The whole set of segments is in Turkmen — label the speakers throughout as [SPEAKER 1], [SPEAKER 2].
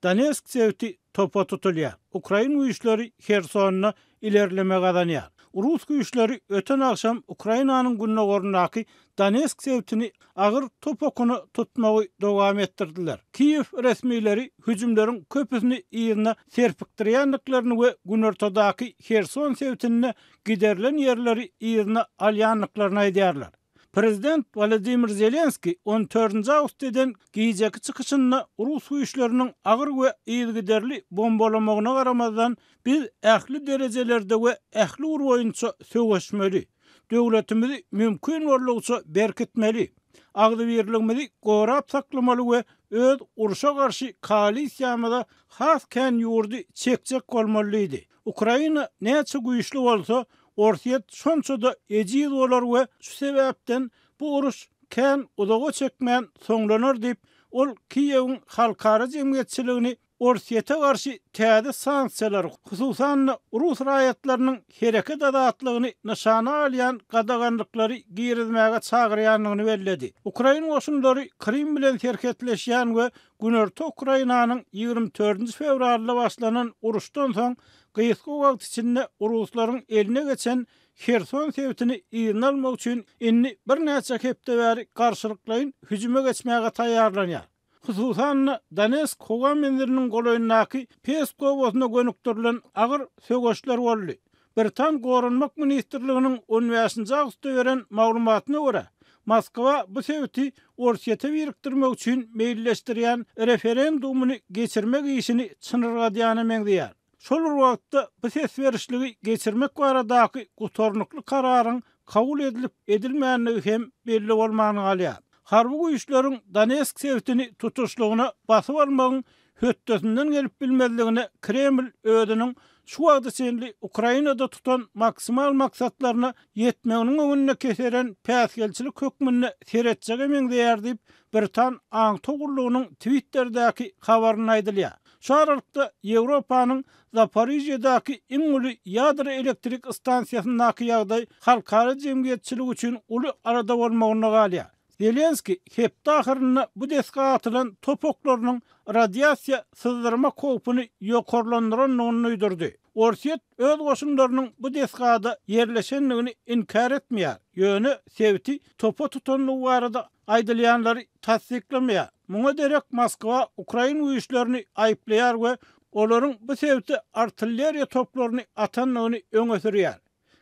[SPEAKER 1] Donetsk sevti topa tutulýar. Ukraina güýçleri Hersonyna ilerleme gadanýar. Rus güýçleri öten akşam Ukrainanyň günne gorundaky Donetsk sevtini agyr topokunu tutmagy dowam etdirdiler. Kiýew resmileri hüjümleriň köpüsini ýerine serpikdirýänliklaryny we günortadaky Herson sevtine giderlen ýerleri ýerine alýanlyklaryny aýdýarlar. Prezident Volodymyr Zelenski 14 awgustdan giýjeki çykyşyna Rus güýçleriniň agyr we ýygyderli bombalamagyna garamazdan biz ähli derejelerde we ähli urwaýynça söwüşmeli. Döwletimizi mümkin bolýança berkitmeli. Agdybirligimizi gorap saklamaly we öz uruşa garşy koalisiýamyza has kän ýurdy çekçek bolmalydy. Ukraina näçe güýçli bolsa, Orsiýet şonça da ejid bolar we şu sebäpden bu uruş kän uzaga çekmän soňlanar diýip ol Kiýewiň halkara jemgyýetçiligini Orsiýete garşy täze sanksiýalar, hususan Rus raýatlarynyň hereket adatlygyny nyşana alýan gadaganlyklary girizmäge çagyrýanlygyny belledi. Ukraina goşunlary Krim bilen herketleşýän we Günorta Ukrainanyň 24 fevralda başlanan uruşdan soň Gysgy wagt içinde Ruslaryň eline geçen Herson sevtini ýerine almak üçin inni bir näçe hepde bäri garşylyklaryň hüjüme geçmäge taýýarlanýar. Hususan Donetsk howa mendiriniň golaýyndaky Peskov osyna gönüktirilen agyr söwüşler boldy. Britan Gorunmak ministrliginiň 15-nji awgustda beren maglumatyna görä, Moskwa bu sevti Orsiýete birikdirmek üçin meýilleşdirýän referendumuny geçirmek işini çynyrgadýany meňzeýär. Şol wagtda bu ses berişligi geçirmek baradaky gutornukly kararyň kabul edilip edilmänligi hem belli bolmany galýar. Harby güýçleriň Donetsk sevtini tutuşlygyna basyp almagyň höttesinden gelip bilmezligine Kreml ödüniň şu wagtda senli Ukrainada tutan maksimal maksatlaryna ýetmeginiň öňüne keseren päsgelçilik hökmüne seretjek emeňdeýär diýip Britan aň togurlugynyň Twitterdaky habaryny aýdylýar. Şu aralykda Ýewropanyň Zaporizhýedaky iň uly ýadro elektrik stansiýasyndaky ýagdaý halkara jemgyýetçilik üçin uly arada bolmagyna galýar. Zelenski hepde ahyryna bu deska atylan topoklarynyň radiasiýa syzdyrma kowpuny ýokarlandyranlygyny uýdurdy. Orsiýet öz goşunlarynyň bu deskada ýerleşenligini inkar etmeýär. Ýöne sevti topa tutanlygy barada aýdylýanlary tasdiklemeýär. Muňa derek Moskwa Ukraina güýçlerini aýplaýar we olaryň bu sevti artilleriýa toplaryny atanlygyny öňe sürýär.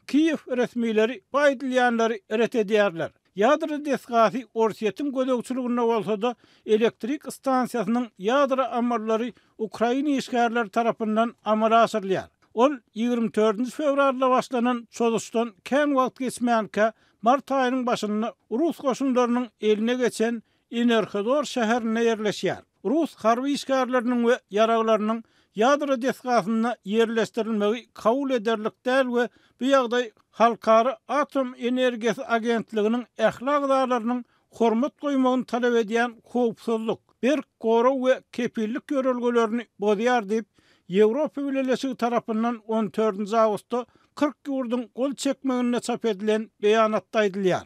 [SPEAKER 1] Kiýew resmileri bu aýdylýanlary ret edýärler. Ýadro desgasy Orsiýetiň gödekçiliginde bolsa da elektrik stansiýasynyň ýadro amarlary Ukraina işgärleri tarapyndan amala asyrylýar. Ol 24 fevralda başlanan çözüşden kän wagt geçmänkä mart aýynyň başynda Rus goşunlarynyň eline geçen Enerhodor şäherine ýerleşýär. Rus harby işgärleriniň we ýaraglarynyň ýadro deskasyna ýerleşdirilmegi kabul ederlik däl we bu ýagdaý halkara atom energiýasy agentliginiň ählak dalarynyň hormat goýmagyny talap edýän howpsuzlyk, bir goraw we kepillik görelgelerini bozýar diýip Ýewropa Birleşigi tarapyndan 14 awgustda 40 ýurdun gol çekmegine çap edilen beýanatda aýdylýar.